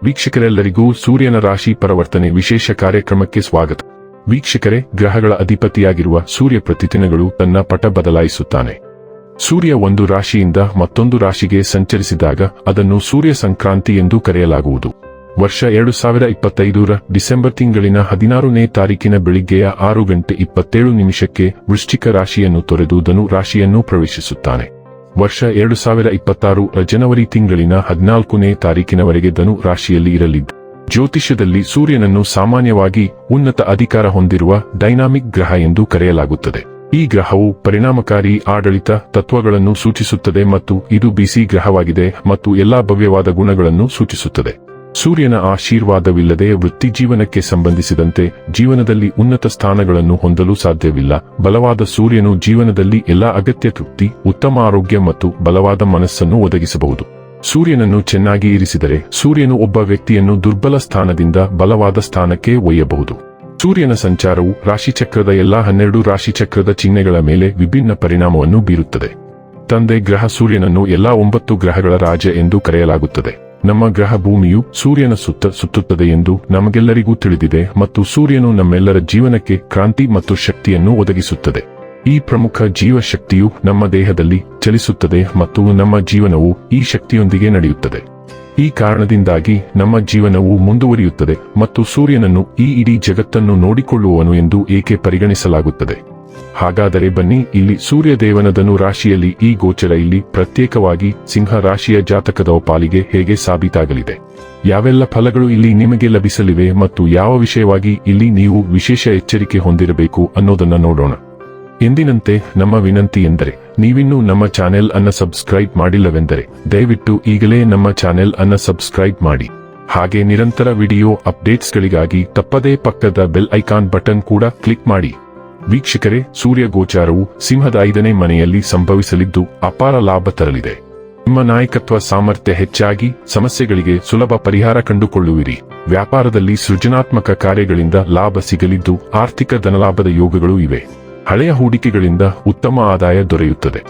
ವೀಕ್ಷಕರೆಲ್ಲರಿಗೂ ಸೂರ್ಯನ ರಾಶಿ ಪರಿವರ್ತನೆ ವಿಶೇಷ ಕಾರ್ಯಕ್ರಮಕ್ಕೆ ಸ್ವಾಗತ. ವೀಕ್ಷಕರೇ, ಗ್ರಹಗಳ ಅಧಿಪತಿಯಾಗಿರುವ ಸೂರ್ಯ ಪ್ರತಿದಿನಗಳು ತನ್ನ ಪಟ ಬದಲಾಯಿಸುತ್ತಾನೆ. ಸೂರ್ಯ ಒಂದು ರಾಶಿಯಿಂದ ಮತ್ತೊಂದು ರಾಶಿಗೆ ಸಂಚರಿಸಿದಾಗ ಅದನ್ನು ಸೂರ್ಯ ಸಂಕ್ರಾಂತಿ ಎಂದು ಕರೆಯಲಾಗುವುದು. ವರ್ಷ 2025ರ ಡಿಸೆಂಬರ್ ತಿಂಗಳಿನ 16ನೇ ತಾರೀಕಿನ ಬೆಳಿಗ್ಗೆಯ 6:27 ವೃಶ್ಚಿಕ ರಾಶಿಯನ್ನು ತೊರೆದು ಧನು ರಾಶಿಯನ್ನು ಪ್ರವೇಶಿಸುತ್ತಾನೆ. ವರ್ಷ 2026ರ ಜನವರಿ ತಿಂಗಳಿನ 14ನೇ ತಾರೀಕಿನವರೆಗೆ ಧನು ರಾಶಿಯಲ್ಲಿ ಇರಲಿದ್ದು, ಜ್ಯೋತಿಷ್ಯದಲ್ಲಿ ಸೂರ್ಯನನ್ನು ಸಾಮಾನ್ಯವಾಗಿ ಉನ್ನತ ಅಧಿಕಾರ ಹೊಂದಿರುವ ಡೈನಾಮಿಕ್ ಗ್ರಹ ಎಂದು ಕರೆಯಲಾಗುತ್ತದೆ. ಈ ಗ್ರಹವು ಪರಿಣಾಮಕಾರಿ ಆಡಳಿತ ತತ್ವಗಳನ್ನು ಸೂಚಿಸುತ್ತದೆ ಮತ್ತು ಇದು ಬಿಸಿ ಗ್ರಹವಾಗಿದೆ ಮತ್ತು ಎಲ್ಲಾ ಭವ್ಯವಾದ ಗುಣಗಳನ್ನು ಸೂಚಿಸುತ್ತದೆ. ಸೂರ್ಯನ ಆಶೀರ್ವಾದವಿಲ್ಲದೆ ವೃತ್ತಿ ಜೀವನಕ್ಕೆ ಸಂಬಂಧಿಸಿದಂತೆ ಜೀವನದಲ್ಲಿ ಉನ್ನತ ಸ್ಥಾನಗಳನ್ನು ಹೊಂದಲು ಸಾಧ್ಯವಿಲ್ಲ. ಬಲವಾದ ಸೂರ್ಯನು ಜೀವನದಲ್ಲಿ ಎಲ್ಲಾ ಅಗತ್ಯ ತೃಪ್ತಿ, ಉತ್ತಮ ಆರೋಗ್ಯ ಮತ್ತು ಬಲವಾದ ಮನಸ್ಸನ್ನು ಒದಗಿಸಬಹುದು. ಸೂರ್ಯನನ್ನು ಚೆನ್ನಾಗಿ ಇರಿಸಿದರೆ ಸೂರ್ಯನು ಒಬ್ಬ ವ್ಯಕ್ತಿಯನ್ನು ದುರ್ಬಲ ಸ್ಥಾನದಿಂದ ಬಲವಾದ ಸ್ಥಾನಕ್ಕೆ ಒಯ್ಯಬಹುದು. ಸೂರ್ಯನ ಸಂಚಾರವು ರಾಶಿಚಕ್ರದ ಎಲ್ಲಾ 12 ರಾಶಿಚಕ್ರದ ಚಿಹ್ನೆಗಳ ಮೇಲೆ ವಿಭಿನ್ನ ಪರಿಣಾಮವನ್ನು ಬೀರುತ್ತದೆ. ತಂದೆ ಗ್ರಹ ಸೂರ್ಯನನ್ನು ಎಲ್ಲಾ 9 ಗ್ರಹಗಳ ರಾಜ ಎಂದು ಕರೆಯಲಾಗುತ್ತದೆ. ನಮ್ಮ ಗ್ರಹ ಭೂಮಿಯು ಸೂರ್ಯನ ಸುತ್ತ ಸುತ್ತುತ್ತದೆ ಎಂದು ನಮಗೆಲ್ಲರಿಗೂ ತಿಳಿದಿದೆ ಮತ್ತು ಸೂರ್ಯನು ನಮ್ಮೆಲ್ಲರ ಜೀವನಕ್ಕೆ ಕ್ರಾಂತಿ ಮತ್ತು ಶಕ್ತಿಯನ್ನು ಒದಗಿಸುತ್ತದೆ. ಈ ಪ್ರಮುಖ ಜೀವಶಕ್ತಿಯು ನಮ್ಮ ದೇಹದಲ್ಲಿ ಚಲಿಸುತ್ತದೆ ಮತ್ತು ನಮ್ಮ ಜೀವನವು ಈ ಶಕ್ತಿಯೊಂದಿಗೆ ನಡೆಯುತ್ತದೆ. ಈ ಕಾರಣದಿಂದಾಗಿ ನಮ್ಮ ಜೀವನವು ಮುಂದುವರಿಯುತ್ತದೆ ಮತ್ತು ಸೂರ್ಯನನ್ನು ಈ ಇಡೀ ಜಗತ್ತನ್ನು ನೋಡಿಕೊಳ್ಳುವವನು ಎಂದು ಏಕೆ ಪರಿಗಣಿಸಲಾಗುತ್ತದೆ. ಹಾಗಾದರೆ ಬನ್ನಿ, ಇಲ್ಲಿ ಸೂರ್ಯದೇವನ ಧನು ರಾಶಿಯಲ್ಲಿ ಈ ಗೋಚರ ಇಲ್ಲಿ ಪ್ರತ್ಯೇಕವಾಗಿ ಸಿಂಹ ರಾಶಿಯ ಜಾತಕದ ಪಾಲಿಗೆ ಹೇಗೆ ಸಾಬೀತಾಗಲಿದೆ, ಯಾವೆಲ್ಲ ಫಲಗಳು ಇಲ್ಲಿ ನಿಮಗೆ ಲಭಿಸಲಿವೆ ಮತ್ತು ಯಾವ ವಿಷಯವಾಗಿ ಇಲ್ಲಿ ನೀವು ವಿಶೇಷ ಎಚ್ಚರಿಕೆ ಹೊಂದಿರಬೇಕು ಅನ್ನೋದನ್ನ ನೋಡೋಣ. ಎಂದಿನಂತೆ ನಮ್ಮ ವಿನಂತಿ ಎಂದರೆ, ನೀವಿನ್ನೂ ನಮ್ಮ ಚಾನೆಲ್ ಅನ್ನು ಸಬ್ಸ್ಕ್ರೈಬ್ ಮಾಡಿಲ್ಲವೆಂದರೆ ದಯವಿಟ್ಟು ಈಗಲೇ ನಮ್ಮ ಚಾನೆಲ್ ಅನ್ನು ಸಬ್ಸ್ಕ್ರೈಬ್ ಮಾಡಿ. ಹಾಗೆ ನಿರಂತರ ವಿಡಿಯೋ ಅಪ್ಡೇಟ್ಸ್ಗಳಿಗಾಗಿ ತಪ್ಪದೇ ಪಕ್ಕದ ಬೆಲ್ ಐಕಾನ್ ಬಟನ್ ಕೂಡ ಕ್ಲಿಕ್ ಮಾಡಿ. ವೀಕ್ಷಕರೇ, ಸೂರ್ಯ ಗೋಚಾರವು ಸಿಂಹದ 5ನೇ ಮನೆಯಲ್ಲಿ ಸಂಭವಿಸಲಿದ್ದು ಅಪಾರ ಲಾಭ ತರಲಿದೆ. ನಿಮ್ಮ ನಾಯಕತ್ವ ಸಾಮರ್ಥ್ಯ ಹೆಚ್ಚಾಗಿ ಸಮಸ್ಯೆಗಳಿಗೆ ಸುಲಭ ಪರಿಹಾರ ಕಂಡುಕೊಳ್ಳುವಿರಿ. ವ್ಯಾಪಾರದಲ್ಲಿ ಸೃಜನಾತ್ಮಕ ಕಾರ್ಯಗಳಿಂದ ಲಾಭ ಸಿಗಲಿದ್ದು ಆರ್ಥಿಕ ಧನಲಾಭದ ಯೋಗಗಳು ಇವೆ. ಹಳೆಯ ಹೂಡಿಕೆಗಳಿಂದ ಉತ್ತಮ ಆದಾಯ ದೊರೆಯುತ್ತದೆ.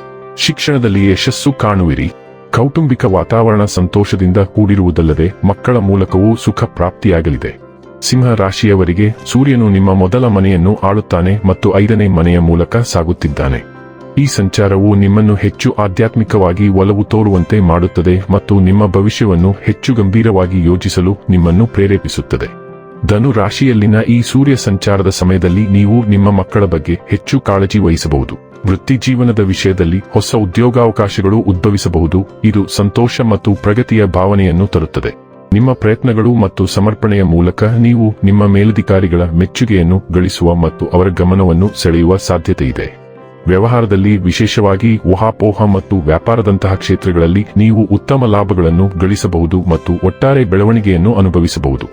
ಶಿಕ್ಷಣದಲ್ಲಿ ಯಶಸ್ಸು ಕಾಣುವಿರಿ. ಕೌಟುಂಬಿಕ ವಾತಾವರಣ ಸಂತೋಷದಿಂದ ಕೂಡಿರುವುದಲ್ಲದೆ ಮಕ್ಕಳ ಮೂಲಕವೂ ಸುಖ ಪ್ರಾಪ್ತಿಯಾಗಲಿದೆ. ಸಿಂಹ ರಾಶಿಯವರಿಗೆ ಸೂರ್ಯನು ನಿಮ್ಮ ಮೊದಲ ಮನೆಯನ್ನು ಆಳುತ್ತಾನೆ ಮತ್ತು 5ನೇ ಮನೆಯ ಮೂಲಕ ಸಾಗುತ್ತಿದ್ದಾನೆ. ಈ ಸಂಚಾರವು ನಿಮ್ಮನ್ನು ಹೆಚ್ಚು ಆಧ್ಯಾತ್ಮಿಕವಾಗಿ ಒಲವು ತೋರುವಂತೆ ಮಾಡುತ್ತದೆ ಮತ್ತು ನಿಮ್ಮ ಭವಿಷ್ಯವನ್ನು ಹೆಚ್ಚು ಗಂಭೀರವಾಗಿ ಯೋಚಿಸಲು ನಿಮ್ಮನ್ನು ಪ್ರೇರೇಪಿಸುತ್ತದೆ. ಧನು ರಾಶಿಯಲ್ಲಿನ ಈ ಸೂರ್ಯ ಸಂಚಾರದ ಸಮಯದಲ್ಲಿ ನೀವು ನಿಮ್ಮ ಮಕ್ಕಳ ಬಗ್ಗೆ ಹೆಚ್ಚು ಕಾಳಜಿ ವಹಿಸಬಹುದು. ವೃತ್ತಿ ಜೀವನದ ವಿಷಯದಲ್ಲಿ ಹೊಸ ಉದ್ಯೋಗಾವಕಾಶಗಳು ಉದ್ಭವಿಸಬಹುದು. ಇದು ಸಂತೋಷ ಮತ್ತು ಪ್ರಗತಿಯ ಭಾವನೆಯನ್ನು ತರುತ್ತದೆ. ನಿಮ್ಮ ಪ್ರಯತ್ನಗಳು ಮತ್ತು ಸಮರ್ಪಣೆಯ ಮೂಲಕ ನೀವು ನಿಮ್ಮ ಮೇಲಧಿಕಾರಿಗಳ ಮೆಚ್ಚುಗೆಯನ್ನು ಗಳಿಸುವ ಮತ್ತು ಅವರ ಗಮನವನ್ನು ಸೆಳೆಯುವ ಸಾಧ್ಯತೆ ಇದೆ. ವ್ಯವಹಾರದಲ್ಲಿ, ವಿಶೇಷವಾಗಿ ಊಹಾಪೋಹ ಮತ್ತು ವ್ಯಾಪಾರದಂತಹ ಕ್ಷೇತ್ರಗಳಲ್ಲಿ ನೀವು ಉತ್ತಮ ಲಾಭಗಳನ್ನು ಗಳಿಸಬಹುದು ಮತ್ತು ಒಟ್ಟಾರೆ ಬೆಳವಣಿಗೆಯನ್ನು ಅನುಭವಿಸಬಹುದು.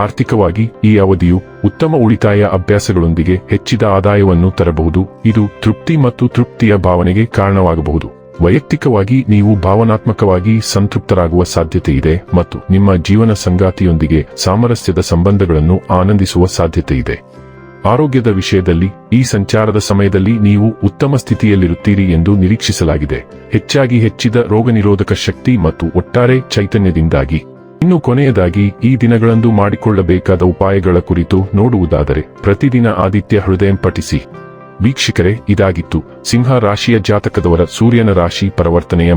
ಆರ್ಥಿಕವಾಗಿ ಈ ಅವಧಿಯು ಉತ್ತಮ ಉಳಿತಾಯ ಅಭ್ಯಾಸಗಳೊಂದಿಗೆ ಹೆಚ್ಚಿದ ಆದಾಯವನ್ನು ತರಬಹುದು. ಇದು ತೃಪ್ತಿ ಮತ್ತು ತೃಪ್ತಿಯ ಭಾವನೆಗೆ ಕಾರಣವಾಗಬಹುದು. ವೈಯಕ್ತಿಕವಾಗಿ ನೀವು ಭಾವನಾತ್ಮಕವಾಗಿ ಸಂತೃಪ್ತರಾಗುವ ಸಾಧ್ಯತೆ ಇದೆ ಮತ್ತು ನಿಮ್ಮ ಜೀವನ ಸಂಗಾತಿಯೊಂದಿಗೆ ಸಾಮರಸ್ಯದ ಸಂಬಂಧಗಳನ್ನು ಆನಂದಿಸುವ ಸಾಧ್ಯತೆ ಇದೆ. ಆರೋಗ್ಯದ ವಿಷಯದಲ್ಲಿ ಈ ಸಂಚಾರದ ಸಮಯದಲ್ಲಿ ನೀವು ಉತ್ತಮ ಸ್ಥಿತಿಯಲ್ಲಿರುತ್ತೀರಿ ಎಂದು ನಿರೀಕ್ಷಿಸಲಾಗಿದೆ. ಹೆಚ್ಚಾಗಿ ಹೆಚ್ಚಿದ ರೋಗನಿರೋಧಕ ಶಕ್ತಿ ಮತ್ತು ಒಟ್ಟಾರೆ ಚೈತನ್ಯದಿಂದಾಗಿ. ಇನ್ನು ಕೊನೆಯದಾಗಿ, ಈ ದಿನಗಳಂದು ಮಾಡಿಕೊಳ್ಳಬೇಕಾದ ಉಪಾಯಗಳ ಕುರಿತು ನೋಡುವುದಾದರೆ ಪ್ರತಿದಿನ ಆದಿತ್ಯ ಹೃದಯಂ ಪಠಿಸಿ. ವೀಕ್ಷಕರೇ, ಇದಾಗಿತ್ತು ಸಿಂಹ ರಾಶಿಯ ಜಾತಕದವರ ಸೂರ್ಯನ ರಾಶಿ ಪರಿವರ್ತನೆಯ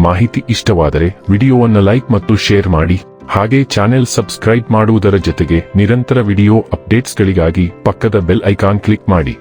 ಮಾಹಿತಿ ಇಷ್ಟವಾದರೆ ವಿಡಿಯೋವನ್ನು ಲೈಕ್ ಮತ್ತು ಶೇರ್ ಮಾಡಿ. ಹಾಗೆ ಚಾನೆಲ್ ಸಬ್ಸ್ಕ್ರೈಬ್ ಮಾಡುವುದರ ಜೊತೆಗೆ ನಿರಂತರ ವಿಡಿಯೋ ಅಪ್ಡೇಟ್ಸ್ಗಳಿಗಾಗಿ ಪಕ್ಕದ ಬೆಲ್ ಐಕಾನ್ ಕ್ಲಿಕ್ ಮಾಡಿ.